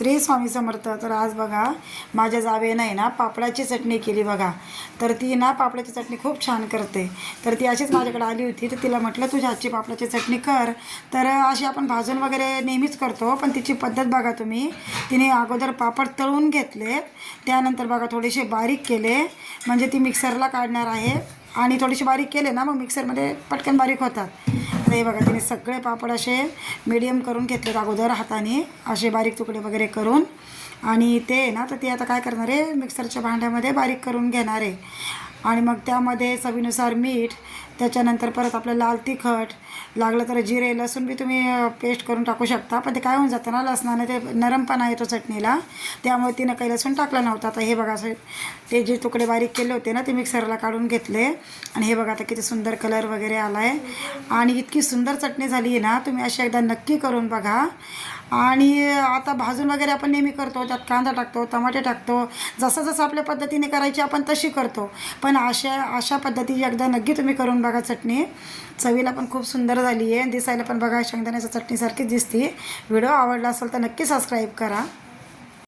श्री स्वामी समर्थ. तर आज बघा माझ्या जावेनं आहे ना पापडाची चटणी केली बघा. तर ती ना पापडाची चटणी खूप छान करते. तर ती अशीच माझ्याकडे आली होती, तर तिला म्हटलं तुझ्या हातची पापडाची चटणी कर. तर अशी आपण भाजून वगैरे नेहमीच करतो, पण तिची पद्धत बघा तुम्ही. तिने अगोदर पापड तळून घेतले, त्यानंतर बघा थोडेसे बारीक केले, म्हणजे ती मिक्सरला काढणार आहे. आणि थोडेसे बारीक केले ना मग मिक्सरमध्ये पटकन बारीक होतात. तर हे बघा तिने सगळे पापड असे मीडियम करून घेतलेत अगोदर हाताने, असे बारीक तुकडे वगैरे करून. आणि ते ना तर ते आता काय करणार आहे, मिक्सरच्या भांड्यामध्ये बारीक करून घेणार आहे. आणि मग त्यामध्ये चवीनुसार मीठ, त्याच्यानंतर परत आपलं लाल तिखट, लागलं तर जिरे लसूण बी तुम्ही पेस्ट करून टाकू शकता. पण ते काय होऊन जातं ना, लसणाने ते नरमपणा येतो चटणीला, त्यामुळे तिनं काही लसूण टाकलं नव्हतं. आता हे बघा असं ते जे तुकडे बारीक केले होते ना ते मिक्सरला काढून घेतले. आणि हे बघा आता किती सुंदर कलर वगैरे आला आहे आणि इतकी सुंदर चटणी झाली आहे ना. तुम्ही अशी एकदा नक्की करून बघा. आणि आता भाजून वगैरे आपण नेहमी करतो, त्यात कांदा टाकतो, टमाटे टाकतो, जसं जसं आपल्या पद्धतीने करायची आपण तशी करतो. पण अशा पद्धतीची एकदा नक्की तुम्ही करून बघा चटणी. चवीला पण खूप सुंदर झाली आहे, दिसायला पण बघा शेंगदाण्याच्या चटणीसारखीच दिसते. व्हिडिओ आवडला असेल तर नक्की सबस्क्राईब करा.